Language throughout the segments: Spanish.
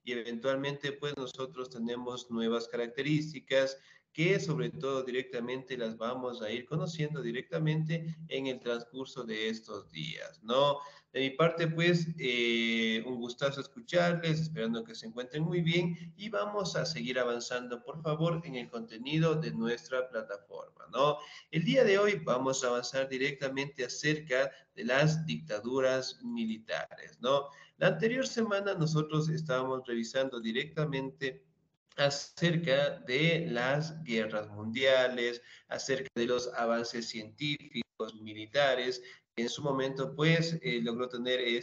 y eventualmente pues nosotros tenemos nuevas características que sobre todo directamente las vamos a ir conociendo directamente en el transcurso de estos días, ¿no? De mi parte, pues, un gustazo escucharles, esperando que se encuentren muy bien y vamos a seguir avanzando, por favor, en el contenido de nuestra plataforma, ¿no? El día de hoy vamos a avanzar directamente acerca de las dictaduras militares, ¿no? La anterior semana nosotros estábamos revisando directamente acerca de las guerras mundiales, acerca de los avances científicos, militares, que en su momento pues logró tener el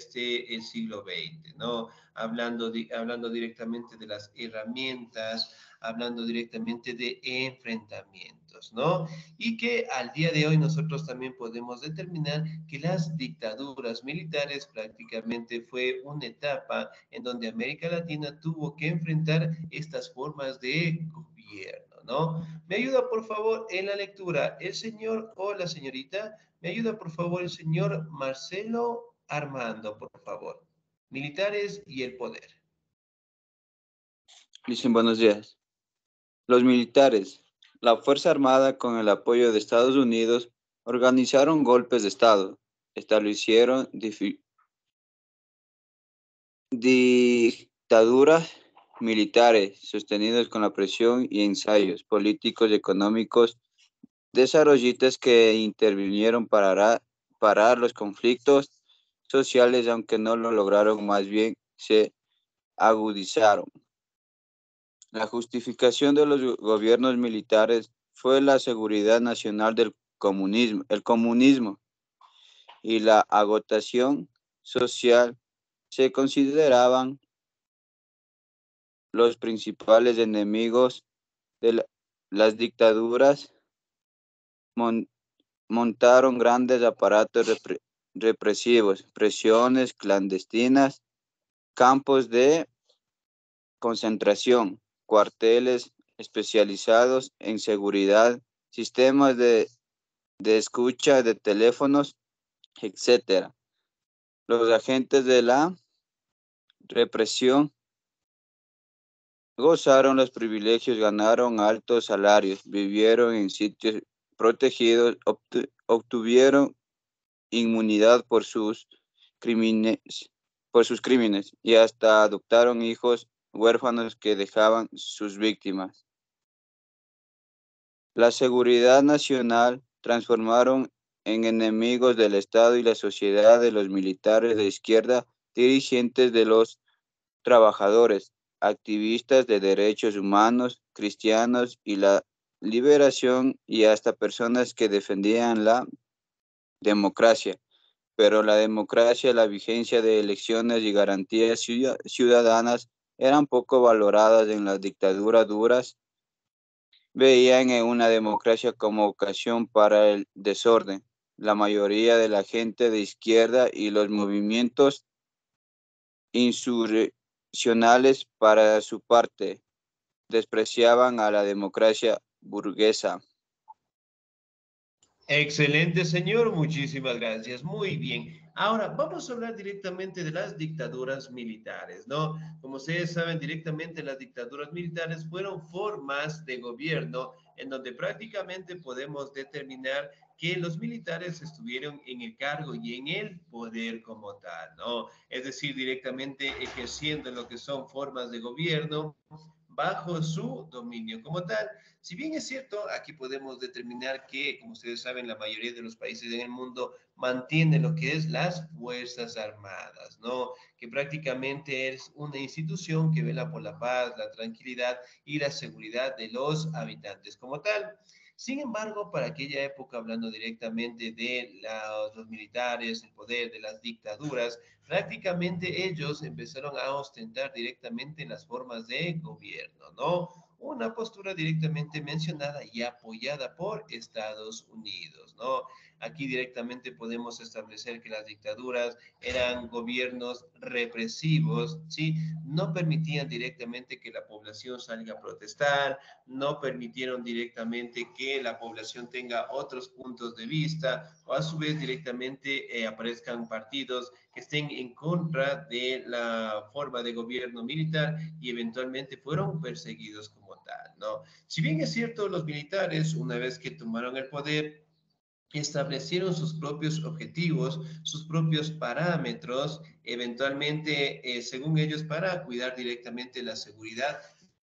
siglo XX, ¿no? Hablando directamente de las herramientas, hablando directamente de enfrentamientos, ¿no? Y que al día de hoy nosotros también podemos determinar que las dictaduras militares prácticamente fue una etapa en donde América Latina tuvo que enfrentar estas formas de gobierno, ¿no? Me ayuda por favor en la lectura el señor o la señorita, me ayuda por favor el señor Marcelo Armando, por favor. Militares y el poder. Dicen buenos días. Los militares, la Fuerza Armada con el apoyo de Estados Unidos, organizaron golpes de Estado, establecieron dictaduras militares sostenidas con la presión y ensayos políticos y económicos desarrollistas que intervinieron para parar los conflictos sociales, aunque no lo lograron, más bien se agudizaron. La justificación de los gobiernos militares fue la seguridad nacional del comunismo, el comunismo y la agotación social. Se consideraban los principales enemigos de las dictaduras. Mon- Montaron grandes aparatos represivos, prisiones clandestinas, campos de concentración, cuarteles especializados en seguridad, sistemas de escucha de teléfonos, etcétera. Los agentes de la represión gozaron los privilegios, ganaron altos salarios, vivieron en sitios protegidos, obtuvieron inmunidad crímenes, por sus crímenes y hasta adoptaron hijos huérfanos que dejaban sus víctimas. La seguridad nacional transformaron en enemigos del Estado y la sociedad de los militares de izquierda, dirigentes de los trabajadores, activistas de derechos humanos, cristianos y la liberación y hasta personas que defendían la democracia. Pero la democracia, la vigencia de elecciones y garantías ciudadanas eran poco valoradas en las dictaduras duras. Veían en una democracia como ocasión para el desorden. La mayoría de la gente de izquierda y los movimientos insurreccionales, para su parte, despreciaban a la democracia burguesa. Excelente, señor. Muchísimas gracias. Muy bien. Ahora vamos a hablar directamente de las dictaduras militares, ¿no? Como ustedes saben, directamente las dictaduras militares fueron formas de gobierno en donde prácticamente podemos determinar que los militares estuvieron en el cargo y en el poder como tal, ¿no? Es decir, directamente ejerciendo lo que son formas de gobierno bajo su dominio como tal. Si bien es cierto, aquí podemos determinar que, como ustedes saben, la mayoría de los países en el mundo mantienen lo que es las Fuerzas Armadas, ¿no? Que prácticamente es una institución que vela por la paz, la tranquilidad y la seguridad de los habitantes como tal. Sin embargo, para aquella época, hablando directamente de los militares, el poder de las dictaduras, prácticamente ellos empezaron a ostentar directamente las formas de gobierno, ¿no? Una postura directamente mencionada y apoyada por Estados Unidos, ¿no? Aquí directamente podemos establecer que las dictaduras eran gobiernos represivos, ¿sí? No permitían directamente que la población salga a protestar, no permitieron directamente que la población tenga otros puntos de vista o a su vez directamente aparezcan partidos que estén en contra de la forma de gobierno militar y eventualmente fueron perseguidos como tal, ¿no? Si bien es cierto, los militares, una vez que tomaron el poder, establecieron sus propios objetivos, sus propios parámetros, eventualmente, según ellos, para cuidar directamente la seguridad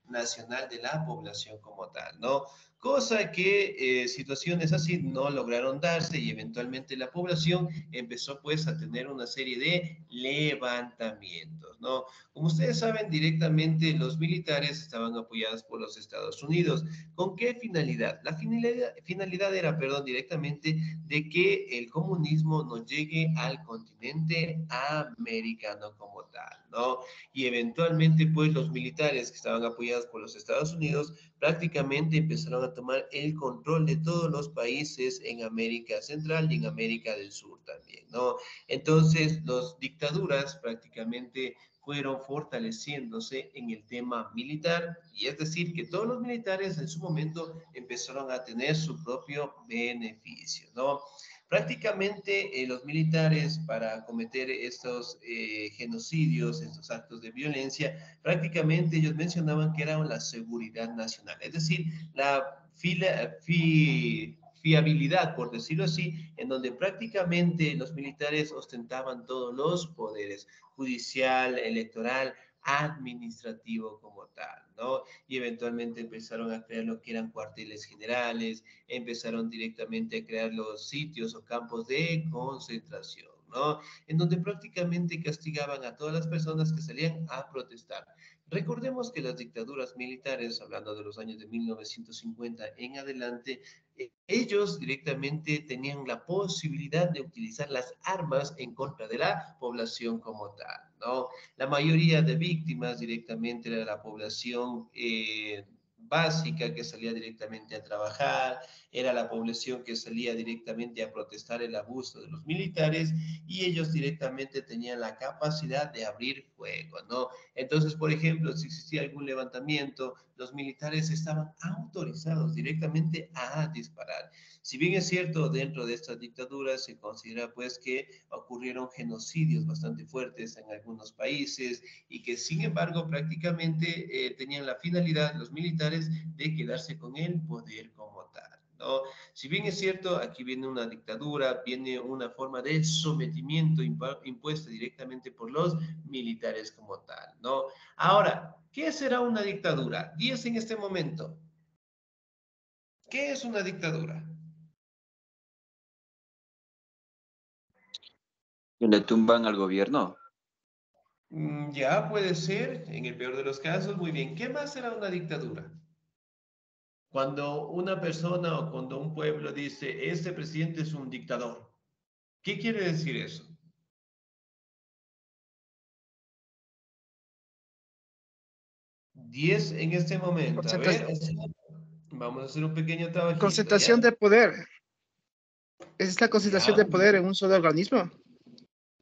nacional de la población como tal, ¿no? Cosa que situaciones así no lograron darse y eventualmente la población empezó pues a tener una serie de levantamientos, ¿no? Como ustedes saben, directamente los militares estaban apoyados por los Estados Unidos. ¿Con qué finalidad? La finalidad era, perdón, directamente de que el comunismo no llegue al continente americano como tal, ¿no? Y eventualmente, pues, los militares que estaban apoyados por los Estados Unidos prácticamente empezaron a tomar el control de todos los países en América Central y en América del Sur también, ¿no? Entonces, las dictaduras prácticamente fueron fortaleciéndose en el tema militar, y es decir, que todos los militares en su momento empezaron a tener su propio beneficio, ¿no? Prácticamente los militares para cometer estos genocidios, estos actos de violencia, prácticamente ellos mencionaban que eran la seguridad nacional, es decir, la fiabilidad, por decirlo así, en donde prácticamente los militares ostentaban todos los poderes, judicial, electoral, administrativo como tal, ¿no? Y eventualmente empezaron a crear lo que eran cuarteles generales, empezaron directamente a crear los sitios o campos de concentración, ¿no? En donde prácticamente castigaban a todas las personas que salían a protestar. Recordemos que las dictaduras militares, hablando de los años de 1950 en adelante, ellos directamente tenían la posibilidad de utilizar las armas en contra de la población como tal, ¿no? La mayoría de víctimas directamente era la población básica que salía directamente a trabajar, era la población que salía directamente a protestar el abuso de los militares y ellos directamente tenían la capacidad de abrir fuego, ¿no? Entonces, por ejemplo, si existía algún levantamiento, los militares estaban autorizados directamente a disparar. Si bien es cierto, dentro de estas dictaduras se considera pues que ocurrieron genocidios bastante fuertes en algunos países y que sin embargo prácticamente tenían la finalidad los militares de quedarse con el poder como tal, ¿no? Si bien es cierto, aquí viene una dictadura, viene una forma de sometimiento impuesta directamente por los militares como tal, ¿no? Ahora, ¿qué será una dictadura? 10 en este momento. ¿Qué es una dictadura? Que le tumban al gobierno. Ya puede ser, en el peor de los casos, muy bien. ¿Qué más será una dictadura? Cuando una persona o cuando un pueblo dice, este presidente es un dictador. ¿Qué quiere decir eso? 10 en este momento. A ver, vamos a hacer un pequeño trabajito, Concentración ¿ya? de poder. Es la concentración Ya, de poder en un solo organismo.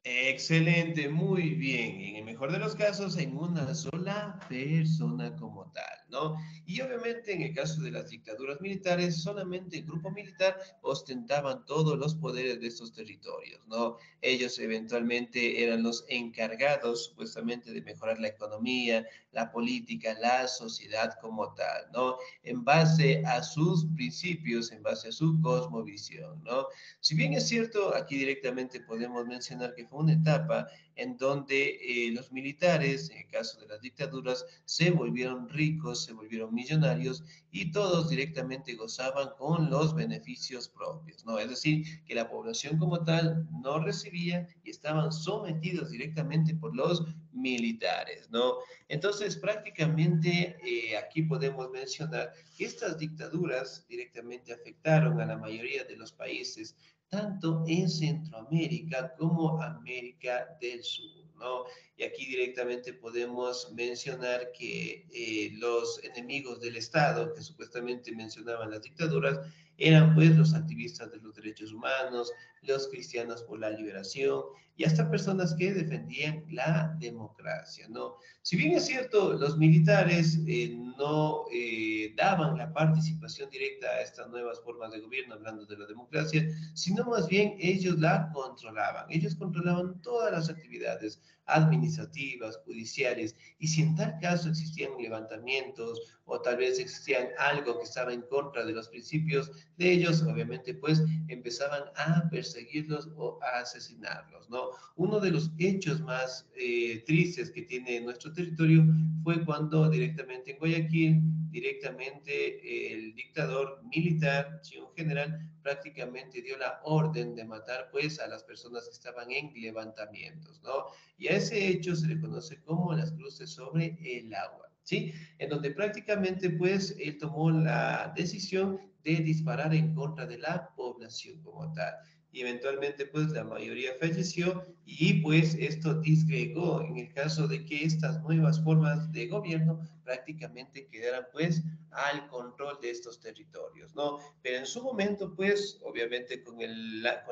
excelente, muy bien. En el mejor de los casos, en una sola persona como tal, ¿no? Y obviamente en el caso de las dictaduras militares, solamente el grupo militar ostentaban todos los poderes de estos territorios, ¿no? Ellos eventualmente eran los encargados supuestamente de mejorar la economía, la política, la sociedad como tal, ¿no? En base a sus principios, en base a su cosmovisión, ¿no? Si bien es cierto, aquí directamente podemos mencionar que fue una etapa en donde los militares, en el caso de las dictaduras, se volvieron ricos, se volvieron millonarios y todos directamente gozaban con los beneficios propios, ¿no? Es decir, que la población como tal no recibía y estaban sometidos directamente por los militares, ¿no? Entonces, prácticamente aquí podemos mencionar que estas dictaduras directamente afectaron a la mayoría de los países tanto en Centroamérica como América del Sur, ¿no? Y aquí directamente podemos mencionar que los enemigos del Estado, que supuestamente mencionaban las dictaduras, eran pues los activistas de los derechos humanos, los cristianos por la liberación y hasta personas que defendían la democracia, ¿no? Si bien es cierto, los militares no daban la participación directa a estas nuevas formas de gobierno, hablando de la democracia, sino más bien ellos la controlaban. Ellos controlaban todas las actividades administrativas, judiciales, y si en tal caso existían levantamientos o tal vez existían algo que estaba en contra de los principios de ellos, obviamente pues empezaban a perseguirlos o a asesinarlos, ¿no? Uno de los hechos más tristes que tiene nuestro territorio fue cuando directamente en Guayaquil, directamente el dictador militar, sí, un general, prácticamente dio la orden de matar pues a las personas que estaban en levantamientos, ¿no? Y a ese hecho se le conoce como las cruces sobre el agua, ¿sí? En donde prácticamente pues él tomó la decisión de disparar en contra de la población como tal. Y eventualmente pues la mayoría falleció y pues esto disgregó en el caso de que estas nuevas formas de gobierno prácticamente quedaran pues al control de estos territorios, ¿no? Pero en su momento pues obviamente con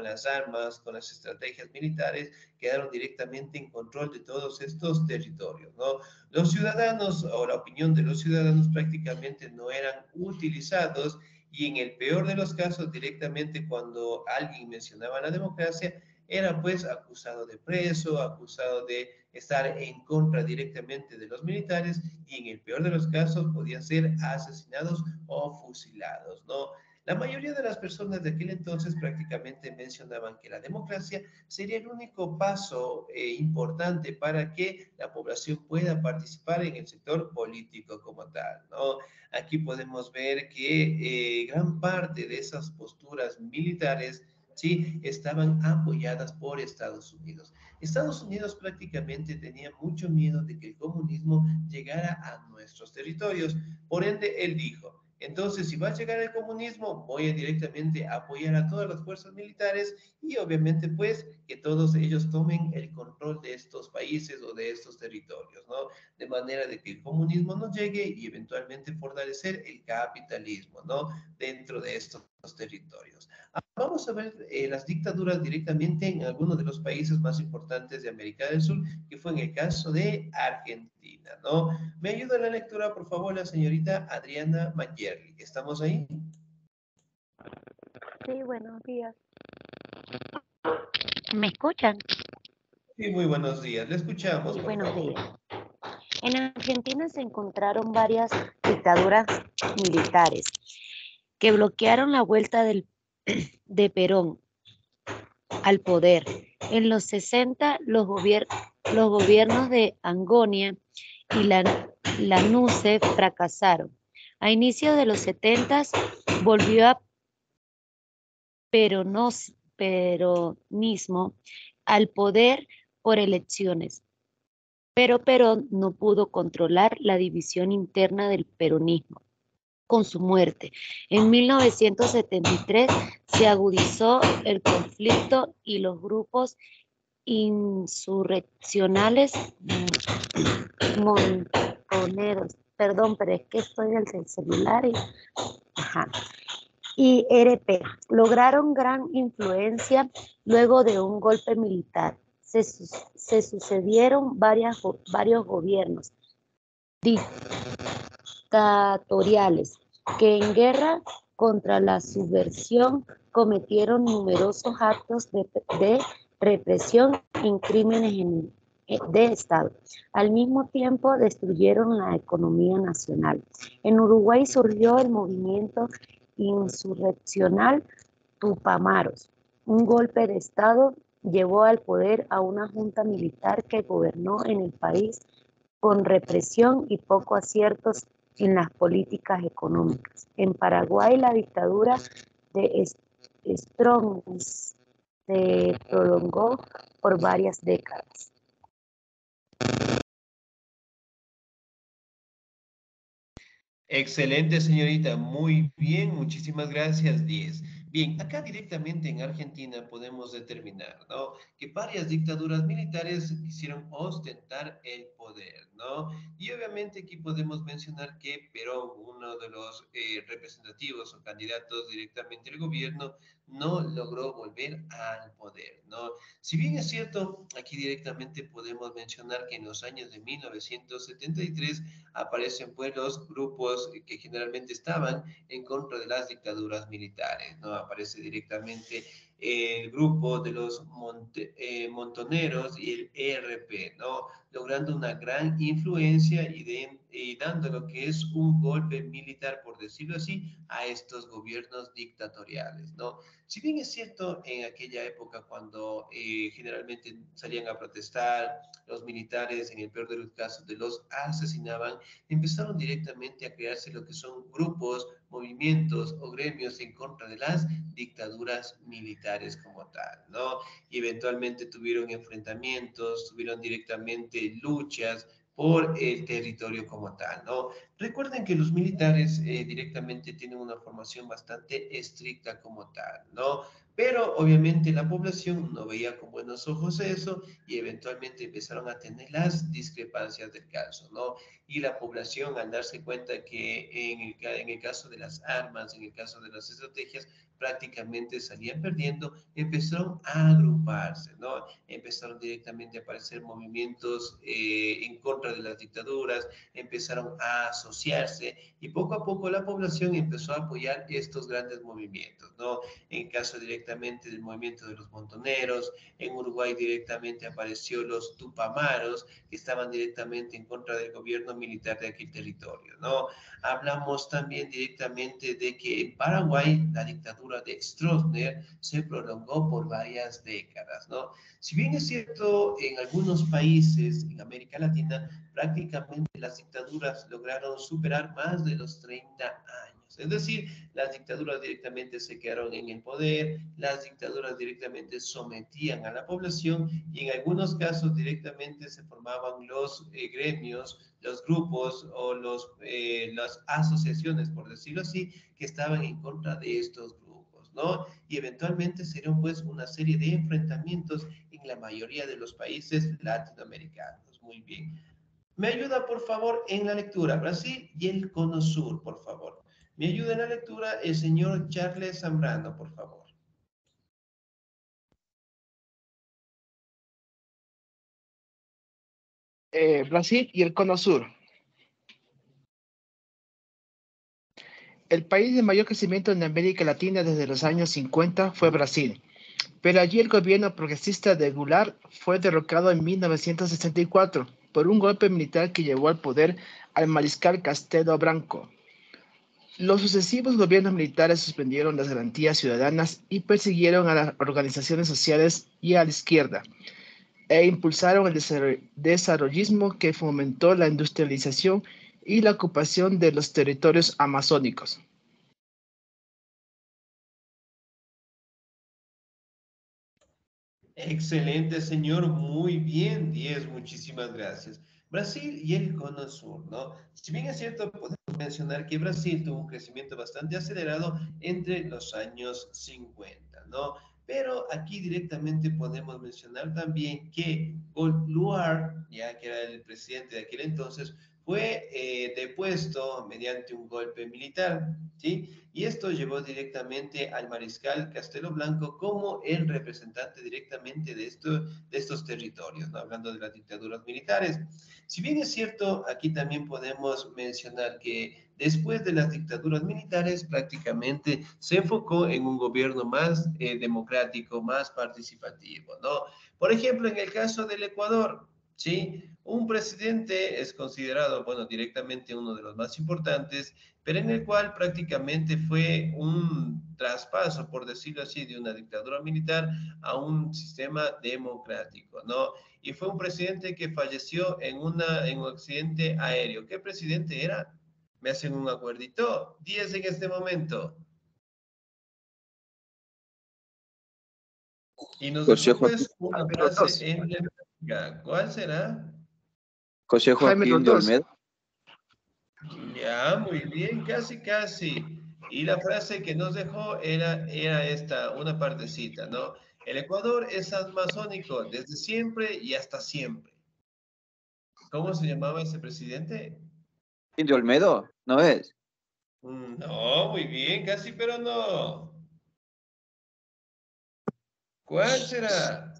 las armas, con las estrategias militares, quedaron directamente en control de todos estos territorios, ¿no? Los ciudadanos o la opinión de los ciudadanos prácticamente no eran utilizados y en el peor de los casos directamente cuando alguien mencionaba la democracia era pues acusado de preso, acusado de estar en contra directamente de los militares y en el peor de los casos podían ser asesinados o fusilados, ¿no? La mayoría de las personas de aquel entonces prácticamente mencionaban que la democracia sería el único paso importante para que la población pueda participar en el sector político como tal, ¿no? Aquí podemos ver que gran parte de esas posturas militares, sí, estaban apoyadas por Estados Unidos. Estados Unidos prácticamente tenía mucho miedo de que el comunismo llegara a nuestros territorios. Por ende, él dijo, entonces, si va a llegar el comunismo, voy a directamente apoyar a todas las fuerzas militares y obviamente pues que todos ellos tomen el control de estos países o de estos territorios, ¿no? De manera de que el comunismo no llegue y eventualmente fortalecer el capitalismo, ¿no? Dentro de estos territorios. Vamos a ver las dictaduras directamente en algunos de los países más importantes de América del Sur, que fue en el caso de Argentina, ¿no? ¿Me ayuda en la lectura, por favor, la señorita Adriana Mayerli? ¿Estamos ahí? Sí, buenos días. ¿Me escuchan? Sí, muy buenos días. Le escuchamos, Sí, por buenos favor. días. En Argentina se encontraron varias dictaduras militares que bloquearon la vuelta de Perón al poder. En los 60, los gobiernos de Angonia y Lanuse fracasaron. A inicios de los 70 volvió a peronismo al poder por elecciones, pero Perón no pudo controlar la división interna del peronismo. Con su muerte, en 1973 se agudizó el conflicto y los grupos insurreccionales montoneros, perdón, pero es que estoy en el celular y RP lograron gran influencia luego de un golpe militar. Se sucedieron varios gobiernos dictatoriales que en guerra contra la subversión cometieron numerosos actos de represión en crímenes de Estado. Al mismo tiempo destruyeron la economía nacional. En Uruguay surgió el movimiento insurreccional Tupamaros. Un golpe de Estado llevó al poder a una junta militar que gobernó en el país con represión y poco aciertos en las políticas económicas. En Paraguay, la dictadura de Strong se prolongó por varias décadas. Excelente, señorita. Muy bien, muchísimas gracias, 10. Bien, acá directamente en Argentina podemos determinar, ¿no? Que varias dictaduras militares quisieron ostentar el poder, ¿no? Y obviamente aquí podemos mencionar que Perón, uno de los representativos o candidatos directamente al gobierno, no logró volver al poder, ¿no? Si bien es cierto, aquí directamente podemos mencionar que en los años de 1973 aparecen pues los grupos que generalmente estaban en contra de las dictaduras militares, ¿no? Aparece directamente el grupo de los montoneros y el ERP, ¿no? Logrando una gran influencia y dando lo que es un golpe militar, por decirlo así, a estos gobiernos dictatoriales, ¿no? Si bien es cierto, en aquella época cuando generalmente salían a protestar, los militares, en el peor de los casos, de los asesinaban, empezaron directamente a crearse lo que son grupos, movimientos o gremios en contra de las dictaduras militares como tal, ¿no? Y eventualmente tuvieron enfrentamientos, tuvieron directamente luchas por el territorio como tal, ¿no? Recuerden que los militares directamente tienen una formación bastante estricta como tal, ¿no? Pero obviamente la población no veía con buenos ojos eso y eventualmente empezaron a tener las discrepancias del caso, ¿no? Y la población al darse cuenta que en el caso de las armas, en el caso de las estrategias, prácticamente salían perdiendo, empezaron a agruparse, ¿no? Empezaron directamente a aparecer movimientos en contra de las dictaduras, empezaron a asociarse y poco a poco la población empezó a apoyar estos grandes movimientos, ¿no? En el caso directamente del movimiento de los montoneros, en Uruguay directamente apareció los tupamaros, que estaban directamente en contra del gobierno militar de aquel territorio, ¿no? Hablamos también directamente de que en Paraguay la dictadura de Stroessner se prolongó por varias décadas, ¿no? Si bien es cierto, en algunos países en América Latina prácticamente las dictaduras lograron superar más de los 30 años. Es decir, las dictaduras directamente se quedaron en el poder, las dictaduras directamente sometían a la población y en algunos casos directamente se formaban los gremios, los grupos o las asociaciones, por decirlo así, que estaban en contra de estos grupos, ¿no? Y eventualmente serían pues una serie de enfrentamientos en la mayoría de los países latinoamericanos. Muy bien. Me ayuda, por favor, en la lectura. Brasil y el Cono Sur, por favor. Me ayuda en la lectura el señor Charles Zambrano, por favor. Brasil y el Cono Sur. El país de mayor crecimiento en América Latina desde los años 50 fue Brasil, pero allí el gobierno progresista de Goulart fue derrocado en 1964 por un golpe militar que llevó al poder al mariscal Castelo Branco. Los sucesivos gobiernos militares suspendieron las garantías ciudadanas y persiguieron a las organizaciones sociales y a la izquierda, e impulsaron el desarrollismo que fomentó la industrialización y la ocupación de los territorios amazónicos. Excelente, señor. Muy bien, 10. Muchísimas gracias. Brasil y el Cono Sur, ¿no? Si bien es cierto, podemos mencionar que Brasil tuvo un crecimiento bastante acelerado entre los años 50, ¿no? Pero aquí directamente podemos mencionar también que Goulart, ya que era el presidente de aquel entonces, fue depuesto mediante un golpe militar, ¿sí? Y esto llevó directamente al mariscal Castelo Blanco como el representante directamente de estos territorios, ¿no? Hablando de las dictaduras militares. Si bien es cierto, aquí también podemos mencionar que después de las dictaduras militares prácticamente se enfocó en un gobierno más democrático, más participativo, ¿no? Por ejemplo, en el caso del Ecuador, ¿sí? Un presidente es considerado, bueno, directamente uno de los más importantes, pero en el cual prácticamente fue un traspaso, por decirlo así, de una dictadura militar a un sistema democrático, ¿no? Y fue un presidente que falleció en un accidente aéreo. ¿Qué presidente era? Me hacen un acuerdito. 10 en este momento. Y nos José dejó Joaquín, pues una Jaime frase Rodós. emblemática. ¿Cuál será? José Jaime Joaquín de Rodós. Olmedo. Ya, muy bien, casi, casi. Y la frase que nos dejó era esta, una partecita, ¿no? El Ecuador es amazónico desde siempre y hasta siempre. ¿Cómo se llamaba ese presidente? Indio Olmedo, ¿no es? No, muy bien, casi, pero no. ¿Cuál será?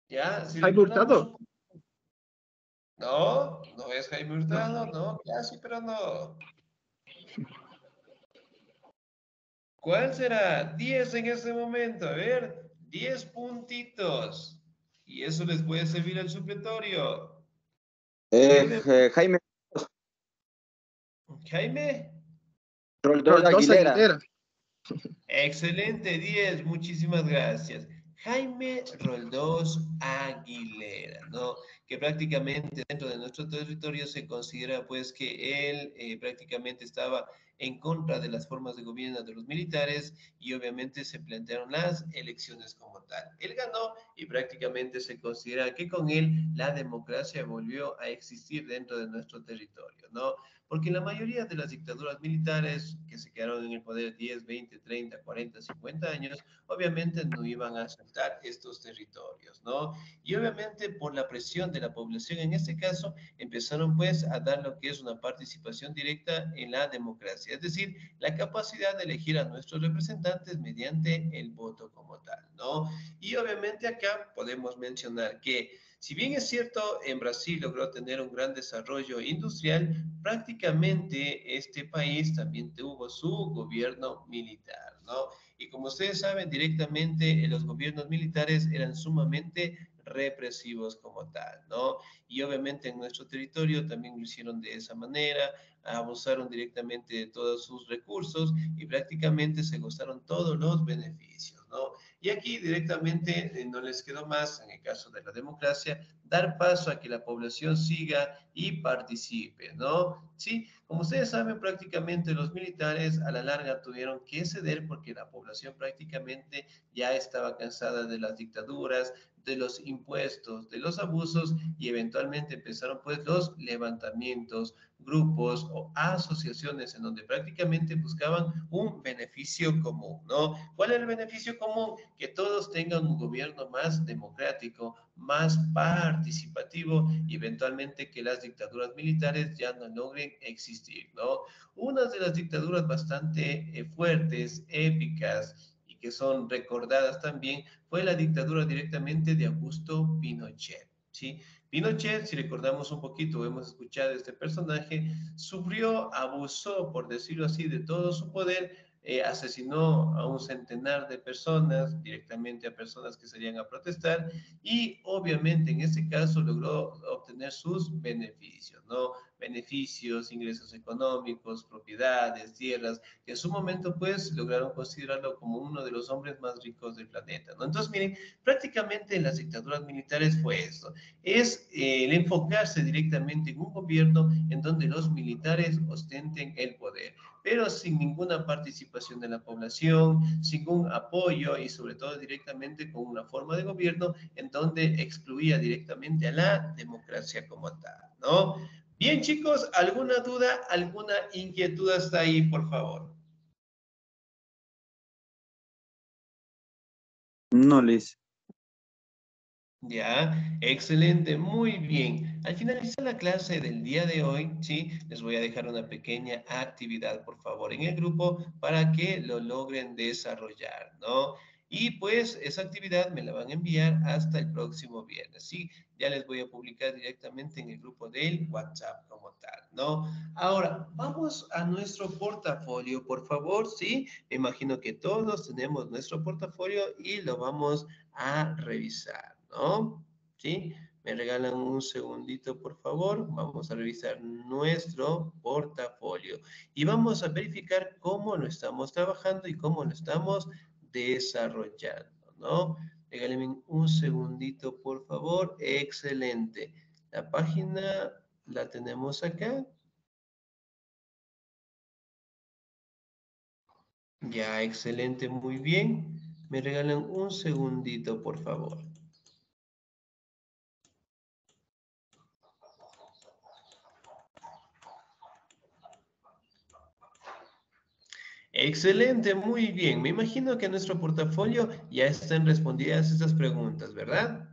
Ya, si Jaime recordamos Hurtado. un poco. No, no es Jaime No. Hurtado, no, casi, pero no. ¿Cuál será? 10 en este momento, a ver, 10 puntitos. Y eso les puede servir al supletorio. Dime, Jaime Jaime. Roldós Roldós Aguilera. Aguilera. Excelente, 10, muchísimas gracias. Jaime Roldós Aguilera, ¿no? Que prácticamente dentro de nuestro territorio se considera pues que él prácticamente estaba en contra de las formas de gobierno de los militares y obviamente se plantearon las elecciones como tal. Él ganó y prácticamente se considera que con él la democracia volvió a existir dentro de nuestro territorio, ¿no? Porque la mayoría de las dictaduras militares que se quedaron en el poder 10, 20, 30, 40, 50 años, obviamente no iban a aceptar estos territorios, ¿no? Y obviamente por la presión de la población en este caso, empezaron pues a dar lo que es una participación directa en la democracia, es decir, la capacidad de elegir a nuestros representantes mediante el voto como tal, ¿no? Y obviamente acá podemos mencionar que si bien es cierto, en Brasil logró tener un gran desarrollo industrial, prácticamente este país también tuvo su gobierno militar, ¿no? Y como ustedes saben, directamente los gobiernos militares eran sumamente represivos como tal, ¿no? Y obviamente en nuestro territorio también lo hicieron de esa manera, abusaron directamente de todos sus recursos y prácticamente se gozaron todos los beneficios, ¿no? Y aquí directamente no les quedó más, en el caso de la democracia, dar paso a que la población siga y participe, ¿no? Sí, como ustedes saben, prácticamente los militares a la larga tuvieron que ceder porque la población prácticamente ya estaba cansada de las dictaduras, de los impuestos, de los abusos y eventualmente empezaron pues los levantamientos, grupos o asociaciones en donde prácticamente buscaban un beneficio común, ¿no? ¿Cuál es el beneficio común? Que todos tengan un gobierno más democrático, más participativo y eventualmente que las dictaduras militares ya no logren existir, ¿no? Una de las dictaduras bastante fuertes, épicas y que son recordadas también fue la dictadura directamente de Augusto Pinochet, ¿sí? Pinochet, si recordamos un poquito, hemos escuchado este personaje, sufrió, abusó, por decirlo así, de todo su poder, asesinó a un centenar de personas, directamente a personas que salían a protestar, y obviamente en este caso logró obtener sus beneficios, ¿no? Beneficios, ingresos económicos, propiedades, tierras, que en su momento pues lograron considerarlo como uno de los hombres más ricos del planeta, ¿no? Entonces miren, prácticamente en las dictaduras militares fue esto, es el enfocarse directamente en un gobierno en donde los militares ostenten el poder, pero sin ninguna participación de la población, sin ningún apoyo y sobre todo directamente con una forma de gobierno en donde excluía directamente a la democracia como tal, ¿no? Bien, chicos, ¿alguna duda, alguna inquietud hasta ahí, por favor? No, Liz. Ya, excelente, muy bien. Al finalizar la clase del día de hoy, sí, les voy a dejar una pequeña actividad, por favor, en el grupo para que lo logren desarrollar, ¿no? Y pues esa actividad me la van a enviar hasta el próximo viernes, ¿sí? Ya les voy a publicar directamente en el grupo del WhatsApp como tal, ¿no? Ahora, vamos a nuestro portafolio, por favor, ¿sí? Me imagino que todos tenemos nuestro portafolio y lo vamos a revisar, ¿no? ¿Sí? Me regalan un segundito, por favor. Vamos a revisar nuestro portafolio y vamos a verificar cómo lo estamos trabajando y cómo lo estamos desarrollando, ¿no? Regálenme un segundito, por favor. Excelente. La página la tenemos acá. Ya, excelente, muy bien. Me regalan un segundito, por favor. Excelente, muy bien. Me imagino que en nuestro portafolio ya están respondidas estas preguntas, ¿verdad?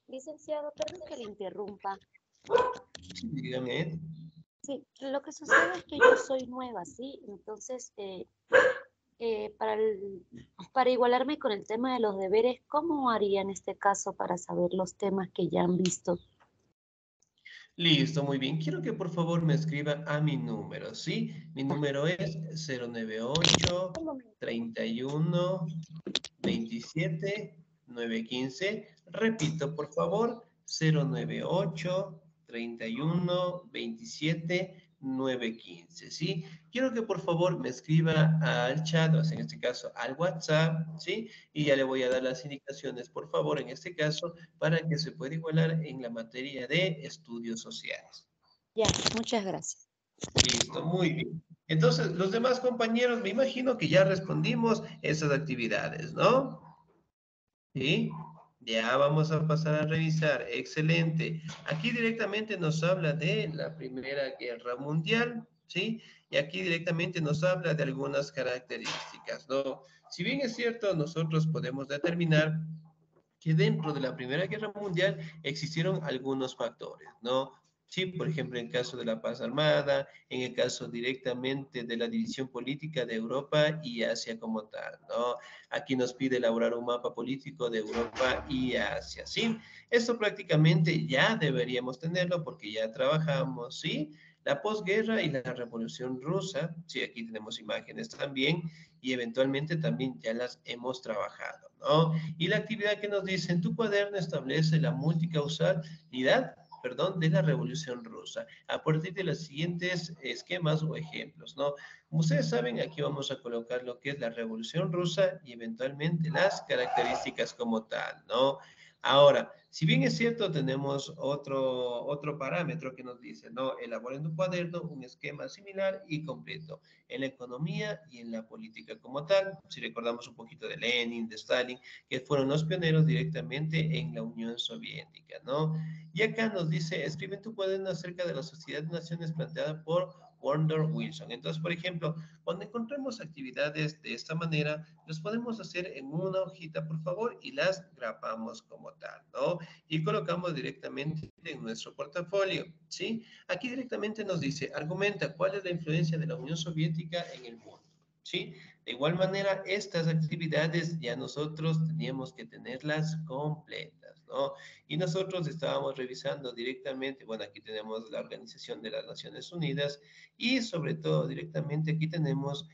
Licenciado, perdón que le interrumpa. Sí, dígame. Sí, lo que sucede es que yo soy nueva, ¿sí? Entonces, eh, para, el- para igualarme con el tema de los deberes, ¿cómo haría en este caso para saber los temas que ya han visto? Listo, muy bien. Quiero que por favor me escriba a mi número, ¿sí? Mi número es 098 Un momento. 31 27 915. Repito, por favor, 098 31 27 915, ¿sí? Quiero que por favor me escriba al chat, o sea, en este caso al WhatsApp, ¿sí? Y ya le voy a dar las indicaciones, por favor, en este caso, para que se pueda igualar en la materia de estudios sociales. Ya, muchas gracias. Listo, muy bien. Entonces, los demás compañeros, me imagino que ya respondimos esas actividades, ¿no? Sí, ya vamos a pasar a revisar. Excelente. Aquí directamente nos habla de la Primera Guerra Mundial, ¿sí? Y aquí directamente nos habla de algunas características, ¿no? Si bien es cierto, nosotros podemos determinar que dentro de la Primera Guerra Mundial existieron algunos factores, ¿no? Sí, por ejemplo, en el caso de la paz armada, en el caso directamente de la división política de Europa y Asia como tal, ¿no? Aquí nos pide elaborar un mapa político de Europa y Asia, ¿sí? Esto prácticamente ya deberíamos tenerlo porque ya trabajamos, ¿sí? La posguerra y la revolución rusa, sí, aquí tenemos imágenes también, y eventualmente también ya las hemos trabajado, ¿no? Y la actividad que nos dice en tu cuaderno establece la multicausalidad, perdón, de la Revolución Rusa, a partir de los siguientes esquemas o ejemplos, ¿no? Como ustedes saben, aquí vamos a colocar lo que es la Revolución Rusa y eventualmente las características como tal, ¿no? Ahora, si bien es cierto, tenemos otro parámetro que nos dice, ¿no? Elabora en tu cuaderno un esquema similar y completo en la economía y en la política como tal. Si recordamos un poquito de Lenin, de Stalin, que fueron los pioneros directamente en la Unión Soviética, ¿no? Y acá nos dice, escribe en tu cuaderno acerca de la Sociedad de Naciones planteada por Woodrow Wilson. Entonces, por ejemplo, cuando encontremos actividades de esta manera, los podemos hacer en una hojita, por favor, y las grapamos como tal, ¿no? Y colocamos directamente en nuestro portafolio, ¿sí? Aquí directamente nos dice, argumenta cuál es la influencia de la Unión Soviética en el mundo, ¿sí? De igual manera, estas actividades ya nosotros teníamos que tenerlas completas, ¿no? Y nosotros estábamos revisando directamente, bueno, aquí tenemos la Organización de las Naciones Unidas y sobre todo directamente aquí tenemos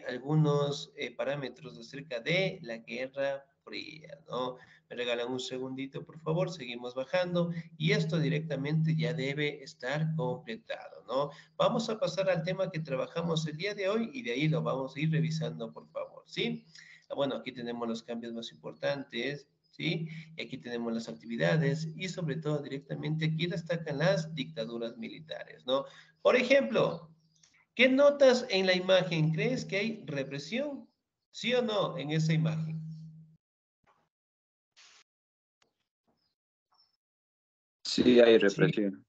algunos parámetros acerca de la Guerra Fría, ¿no? Me regalan un segundito, por favor, seguimos bajando y esto directamente ya debe estar completado, ¿no? Vamos a pasar al tema que trabajamos el día de hoy y de ahí lo vamos a ir revisando, por favor, ¿sí? Bueno, aquí tenemos los cambios más importantes, ¿sí? Y aquí tenemos las actividades y sobre todo directamente aquí destacan las dictaduras militares, ¿no? Por ejemplo, ¿qué notas en la imagen? ¿Crees que hay represión? ¿Sí o no en esa imagen? Sí, hay Sí. represión.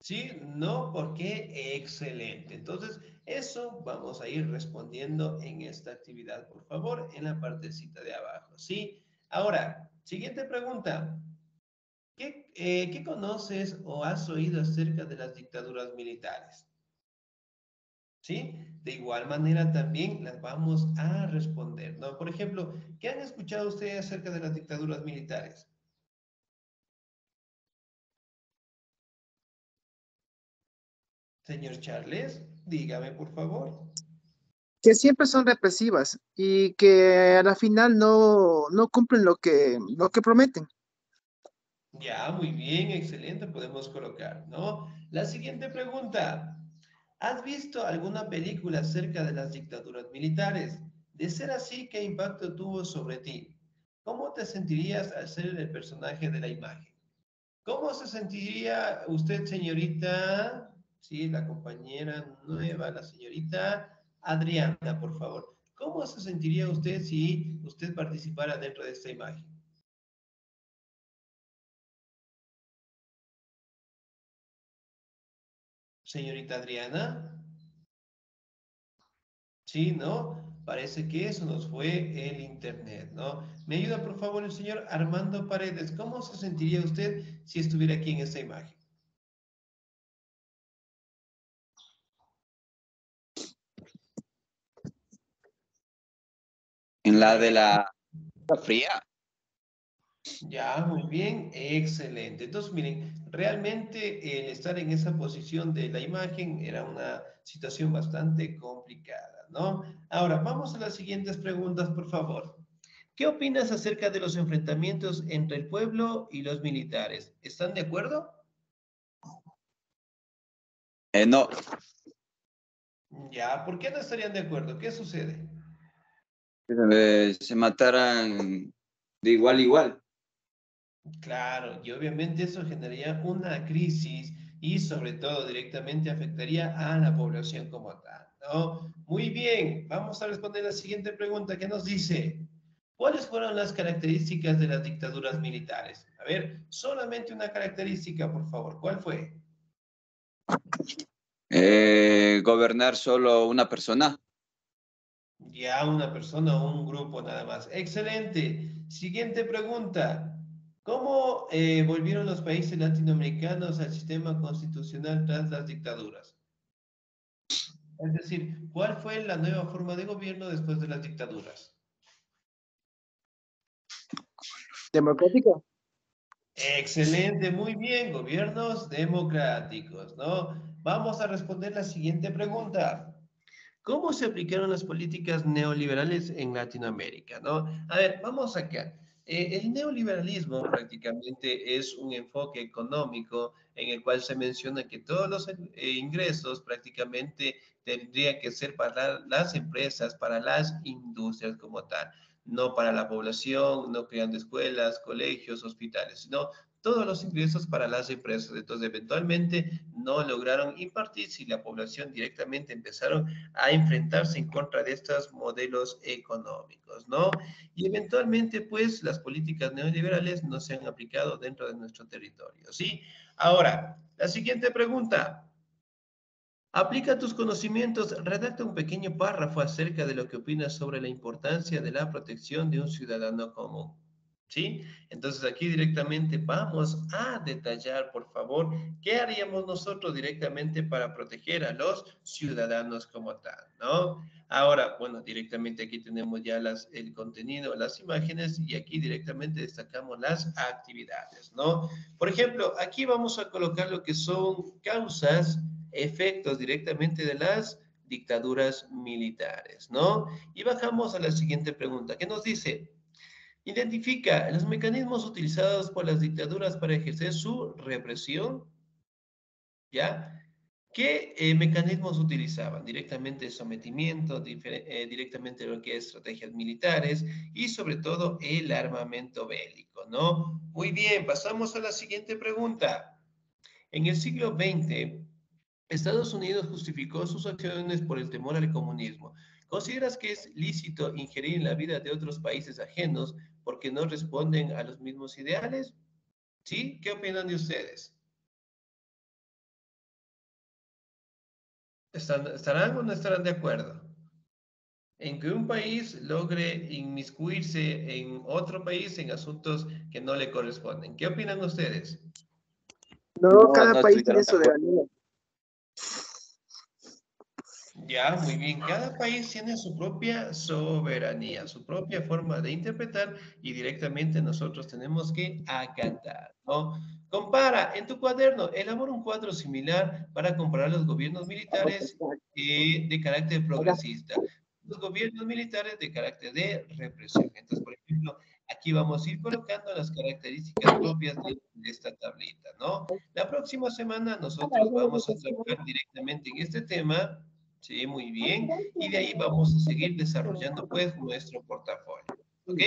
Sí, no, porque excelente. Entonces, eso vamos a ir respondiendo en esta actividad, por favor, en la partecita de abajo, ¿sí? Ahora, siguiente pregunta. ¿Qué conoces o has oído acerca de las dictaduras militares? ¿Sí? De igual manera también las vamos a responder, ¿no? Por ejemplo, ¿qué han escuchado ustedes acerca de las dictaduras militares? Señor Charles, dígame, por favor. Que siempre son represivas y que a la final no cumplen lo que prometen. Ya, muy bien, excelente, podemos colocar, ¿no? La siguiente pregunta. ¿Has visto alguna película acerca de las dictaduras militares? De ser así, ¿qué impacto tuvo sobre ti? ¿Cómo te sentirías al ser el personaje de la imagen? ¿Cómo se sentiría usted, señorita? Sí, la compañera nueva, la señorita Adriana, por favor. ¿Cómo se sentiría usted si usted participara dentro de esta imagen? Señorita Adriana. Sí, ¿no? Parece que eso nos fue el internet, ¿no? Me ayuda, por favor, el señor Armando Paredes. ¿Cómo se sentiría usted si estuviera aquí en esta imagen? En la de la Guerra Fría. Ya, muy bien, excelente. Entonces, miren, realmente el estar en esa posición de la imagen era una situación bastante complicada, ¿no? Ahora, vamos a las siguientes preguntas, por favor. ¿Qué opinas acerca de los enfrentamientos entre el pueblo y los militares? ¿Están de acuerdo? No, Ya, ¿por qué no estarían de acuerdo? ¿Qué sucede? se mataran de igual a igual. Claro, y obviamente eso generaría una crisis y sobre todo directamente afectaría a la población como tal, ¿no? Muy bien, vamos a responder la siguiente pregunta que nos dice, ¿cuáles fueron las características de las dictaduras militares? A ver, solamente una característica, por favor, ¿cuál fue? Gobernar solo una persona. Ya una persona o un grupo nada más. Excelente. Siguiente pregunta. ¿Cómo volvieron los países latinoamericanos al sistema constitucional tras las dictaduras? Es decir, ¿cuál fue la nueva forma de gobierno después de las dictaduras? Democrático. Excelente, muy bien, gobiernos democráticos, ¿no? Vamos a responder la siguiente pregunta. ¿Cómo se aplicaron las políticas neoliberales en Latinoamérica, no? A ver, vamos acá. El neoliberalismo prácticamente es un enfoque económico en el cual se menciona que todos los ingresos prácticamente tendrían que ser para las empresas, para las industrias como tal, no para la población, no creando escuelas, colegios, hospitales, sino todos los ingresos para las empresas. Entonces, eventualmente no lograron impartir si la población directamente empezaron a enfrentarse en contra de estos modelos económicos, ¿no? Y eventualmente, pues, las políticas neoliberales no se han aplicado dentro de nuestro territorio, ¿sí? Ahora, la siguiente pregunta. Aplica tus conocimientos, redacta un pequeño párrafo acerca de lo que opinas sobre la importancia de la protección de un ciudadano común. ¿Sí? Entonces aquí directamente vamos a detallar, por favor, qué haríamos nosotros directamente para proteger a los ciudadanos como tal, ¿no? Ahora, bueno, directamente aquí tenemos ya el contenido, las imágenes y aquí directamente destacamos las actividades, ¿no? Por ejemplo, aquí vamos a colocar lo que son causas, efectos directamente de las dictaduras militares, ¿no? Y bajamos a la siguiente pregunta, que nos dice, identifica los mecanismos utilizados por las dictaduras para ejercer su represión, ¿ya? ¿Qué mecanismos utilizaban? Directamente sometimiento, directamente lo que es estrategias militares y sobre todo el armamento bélico, ¿no? Muy bien, pasamos a la siguiente pregunta. En el siglo XX, Estados Unidos justificó sus acciones por el temor al comunismo. ¿Consideras que es lícito ingerir en la vida de otros países ajenos porque no responden a los mismos ideales? ¿Sí? ¿Qué opinan de ustedes? ¿Estarán o no estarán de acuerdo en que un país logre inmiscuirse en otro país en asuntos que no le corresponden? ¿Qué opinan ustedes? No, No, cada no país tiene estuvieron de acuerdo. soberanía. Ya, muy bien. Cada país tiene su propia soberanía, su propia forma de interpretar y directamente nosotros tenemos que acatar, ¿no? Compara en tu cuaderno, elabora un cuadro similar para comparar los gobiernos militares de carácter progresista, los gobiernos militares de carácter de represión. Entonces, por ejemplo, aquí vamos a ir colocando las características propias de esta tablita, ¿no? La próxima semana nosotros vamos a trabajar directamente en este tema. Sí, muy bien. Y de ahí vamos a seguir desarrollando pues nuestro portafolio. ¿Ok?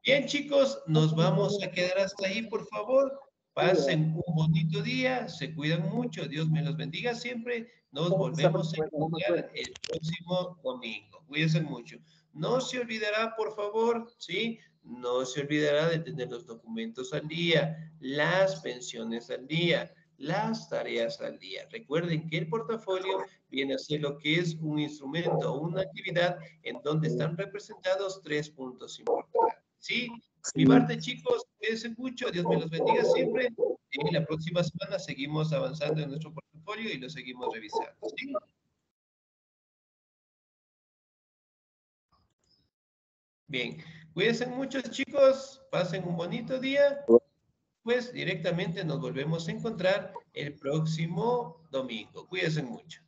Bien, chicos, nos vamos a quedar hasta ahí, por favor. Pasen un bonito día, se cuidan mucho, Dios me los bendiga siempre. Nos volvemos a encontrar el próximo domingo. Cuídense mucho. No se olvidará, por favor, ¿sí? No se olvidará de tener los documentos al día, las pensiones al día, las tareas al día. Recuerden que el portafolio viene a ser lo que es un instrumento o una actividad en donde están representados 3 puntos importantes. ¿Sí? Mi parte, chicos, cuídense mucho, Dios me los bendiga siempre. En la próxima semana seguimos avanzando en nuestro portafolio y lo seguimos revisando. ¿Sí? Bien, cuídense mucho, chicos, pasen un bonito día. Pues directamente nos volvemos a encontrar el próximo domingo. Cuídense mucho.